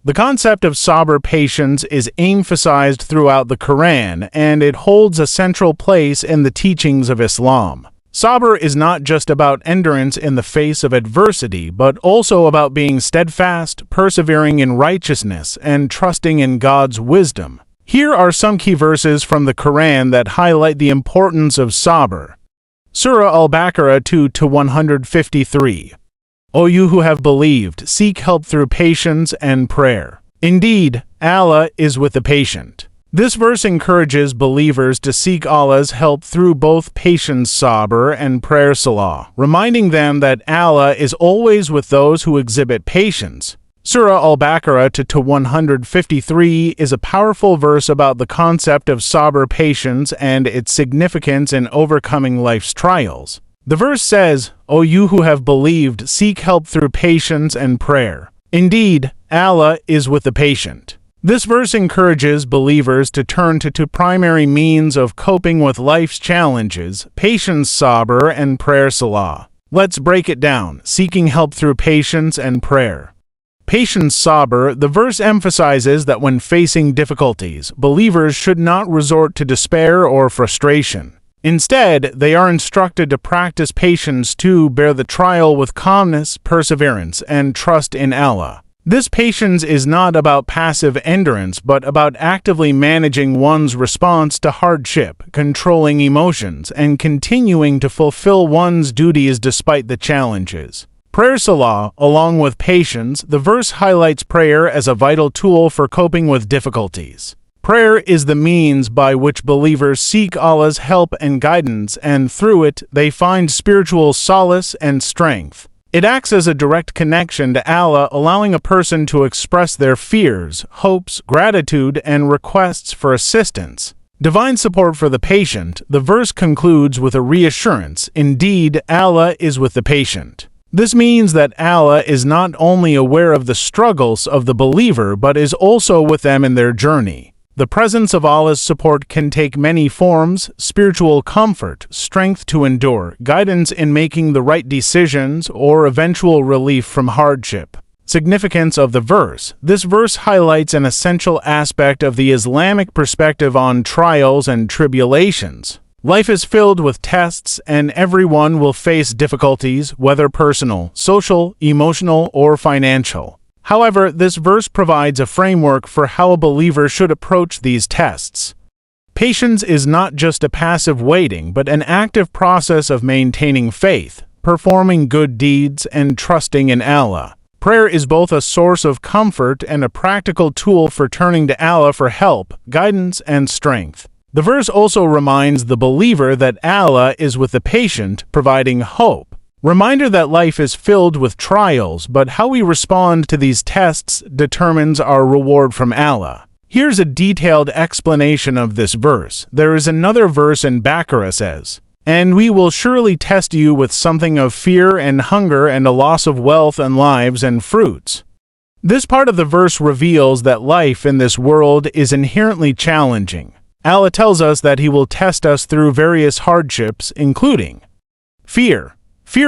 The concept of Sabr patience is emphasized throughout the Quran, and it holds a central place in the teachings of Islam. Sabr is not just about endurance in the face of adversity, but also about being steadfast, persevering in righteousness, and trusting in God's wisdom. Here are some key verses from the Quran that highlight the importance of Sabr. Surah Al-Baqarah 2-153. O you who have believed, seek help through patience and prayer. Indeed, Allah is with the patient. This verse encourages believers to seek Allah's help through both patience sabr and prayer salah, reminding them that Allah is always with those who exhibit patience. Surah Al-Baqarah 2-153 is a powerful verse about the concept of sabr patience and its significance in overcoming life's trials. The verse says, O you who have believed, seek help through patience and prayer. Indeed, Allah is with the patient. This verse encourages believers to turn to two primary means of coping with life's challenges, patience sabr and prayer salah. Let's break it down, seeking help through patience and prayer. Patience sabr, the verse emphasizes that when facing difficulties, believers should not resort to despair or frustration. Instead, they are instructed to practice patience to bear the trial with calmness, perseverance, and trust in Allah. This patience is not about passive endurance, but about actively managing one's response to hardship, controlling emotions, and continuing to fulfill one's duties despite the challenges. Prayer salah, along with patience, the verse highlights prayer as a vital tool for coping with difficulties. Prayer is the means by which believers seek Allah's help and guidance, and through it, they find spiritual solace and strength. It acts as a direct connection to Allah, allowing a person to express their fears, hopes, gratitude, and requests for assistance. Divine support for the patient, the verse concludes with a reassurance, indeed, Allah is with the patient. This means that Allah is not only aware of the struggles of the believer, but is also with them in their journey. The presence of Allah's support can take many forms: spiritual comfort, strength to endure, guidance in making the right decisions, or eventual relief from hardship. Significance of the verse. This verse highlights an essential aspect of the Islamic perspective on trials and tribulations. Life is filled with tests, and everyone will face difficulties, whether personal, social, emotional, or financial. However, this verse provides a framework for how a believer should approach these tests. Patience is not just a passive waiting, but an active process of maintaining faith, performing good deeds, and trusting in Allah. Prayer is both a source of comfort and a practical tool for turning to Allah for help, guidance, and strength. The verse also reminds the believer that Allah is with the patient, providing hope. Reminder that life is filled with trials, but how we respond to these tests determines our reward from Allah. Here's a detailed explanation of this verse. There is another verse in Baqarah says, And we will surely test you with something of fear and hunger and a loss of wealth and lives and fruits. This part of the verse reveals that life in this world is inherently challenging. Allah tells us that He will test us through various hardships, including fear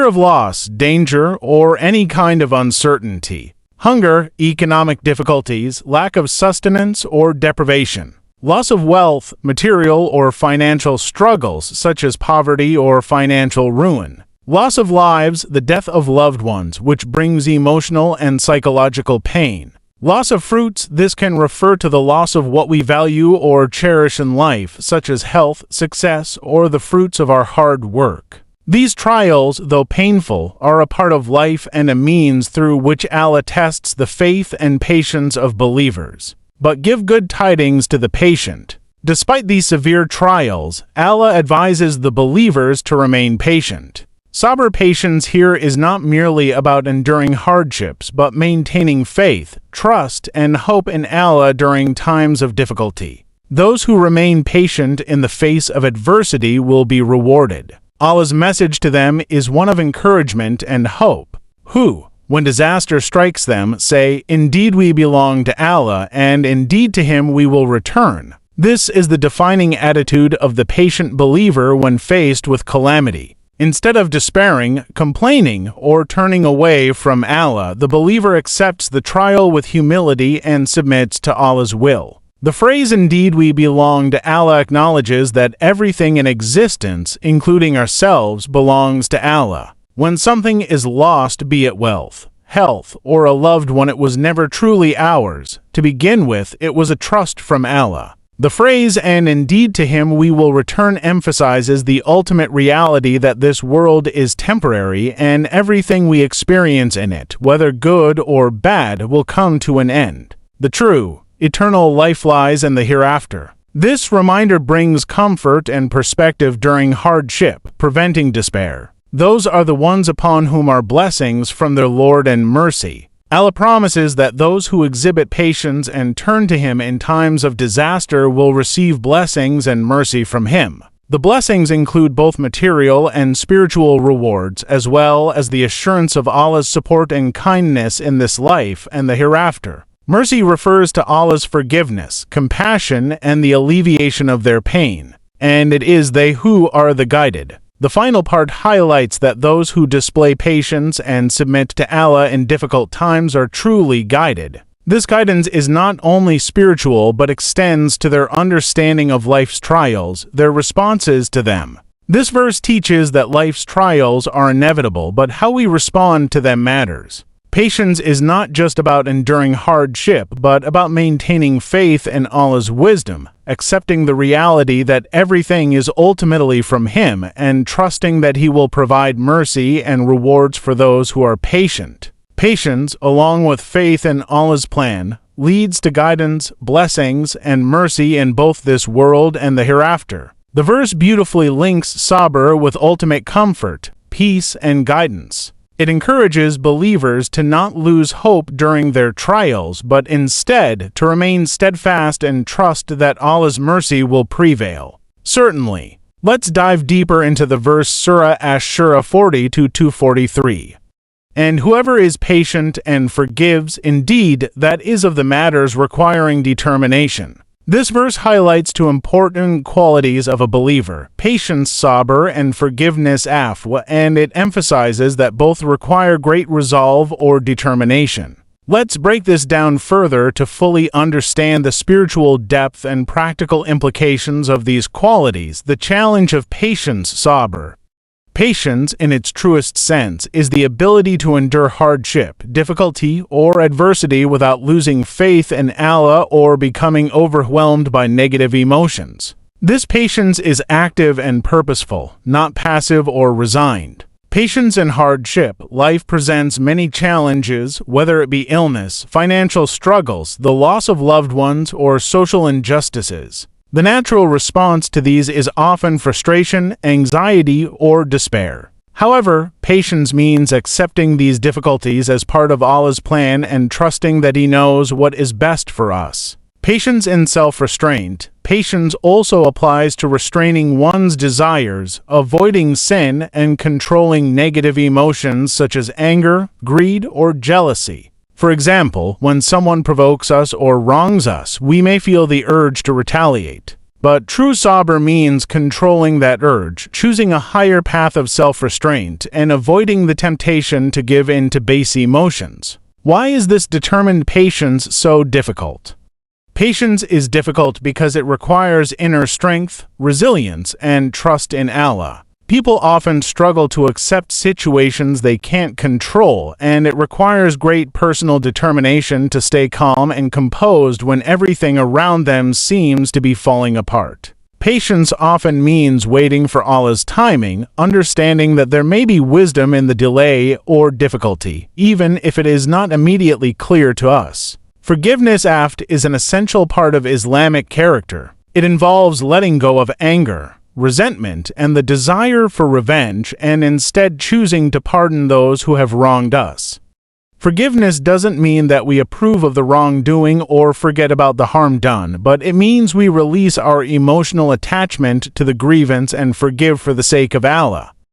of loss, danger, or any kind of uncertainty; hunger, economic difficulties, lack of sustenance or deprivation; loss of wealth, material or financial struggles such as poverty or financial ruin; loss of lives, the death of loved ones, which brings emotional and psychological pain; loss of fruits, this can refer to the loss of what we value or cherish in life, such as health, success, or the fruits of our hard work. These trials, though painful, are a part of life and a means through which Allah tests the faith and patience of believers. But give good tidings to the patient. Despite these severe trials, Allah advises the believers to remain patient. Sabr patience here is not merely about enduring hardships, but maintaining faith, trust, and hope in Allah during times of difficulty. Those who remain patient in the face of adversity will be rewarded. Allah's message to them is one of encouragement and hope. Who, when disaster strikes them, say, Indeed we belong to Allah, and indeed to Him we will return. This is the defining attitude of the patient believer when faced with calamity. Instead of despairing, complaining, or turning away from Allah, the believer accepts the trial with humility and submits to Allah's will. The phrase "indeed we belong to Allah" acknowledges that everything in existence, including ourselves, belongs to Allah. When something is lost, be it wealth, health, or a loved one, it was never truly ours. To begin with, it was a trust from Allah. The phrase "and indeed to Him we will return" emphasizes the ultimate reality that this world is temporary and everything we experience in it, whether good or bad, will come to an end. The true, eternal life lies in the hereafter. This reminder brings comfort and perspective during hardship, preventing despair. Those are the ones upon whom are blessings from their Lord and mercy. Allah promises that those who exhibit patience and turn to Him in times of disaster will receive blessings and mercy from Him. The blessings include both material and spiritual rewards, as well as the assurance of Allah's support and kindness in this life and the hereafter. Mercy refers to Allah's forgiveness, compassion, and the alleviation of their pain, and it is they who are the guided. The final part highlights that those who display patience and submit to Allah in difficult times are truly guided. This guidance is not only spiritual but extends to their understanding of life's trials, their responses to them. This verse teaches that life's trials are inevitable, but how we respond to them matters. Patience is not just about enduring hardship, but about maintaining faith in Allah's wisdom, accepting the reality that everything is ultimately from Him, and trusting that He will provide mercy and rewards for those who are patient. Patience, along with faith in Allah's plan, leads to guidance, blessings, and mercy in both this world and the hereafter. The verse beautifully links Sabr with ultimate comfort, peace, and guidance. It encourages believers to not lose hope during their trials, but instead to remain steadfast and trust that Allah's mercy will prevail. Certainly. Let's dive deeper into the verse Surah Ash-Shura 40-243. And whoever is patient and forgives, indeed, that is of the matters requiring determination. This verse highlights two important qualities of a believer: patience, sabr, and forgiveness, afwa, and it emphasizes that both require great resolve or determination. Let's break this down further to fully understand the spiritual depth and practical implications of these qualities. The challenge of patience, sabr. Patience, in its truest sense, is the ability to endure hardship, difficulty, or adversity without losing faith in Allah or becoming overwhelmed by negative emotions. This patience is active and purposeful, not passive or resigned. Patience in hardship. Life presents many challenges, whether it be illness, financial struggles, the loss of loved ones, or social injustices. The natural response to these is often frustration, anxiety, or despair. However, patience means accepting these difficulties as part of Allah's plan and trusting that He knows what is best for us. Patience in self-restraint. Patience also applies to restraining one's desires, avoiding sin, and controlling negative emotions such as anger, greed, or jealousy. For example, when someone provokes us or wrongs us, we may feel the urge to retaliate. But true sabr means controlling that urge, choosing a higher path of self-restraint, and avoiding the temptation to give in to base emotions. Why is this determined patience so difficult? Patience is difficult because it requires inner strength, resilience, and trust in Allah. People often struggle to accept situations they can't control, and it requires great personal determination to stay calm and composed when everything around them seems to be falling apart. Patience often means waiting for Allah's timing, understanding that there may be wisdom in the delay or difficulty, even if it is not immediately clear to us. Forgiveness is an essential part of Islamic character. It involves letting go of anger, resentment, and the desire for revenge, and instead choosing to pardon those who have wronged us. Forgiveness doesn't mean that we approve of the wrongdoing or forget about the harm done, but it means we release our emotional attachment to the grievance and forgive for the sake of Allah.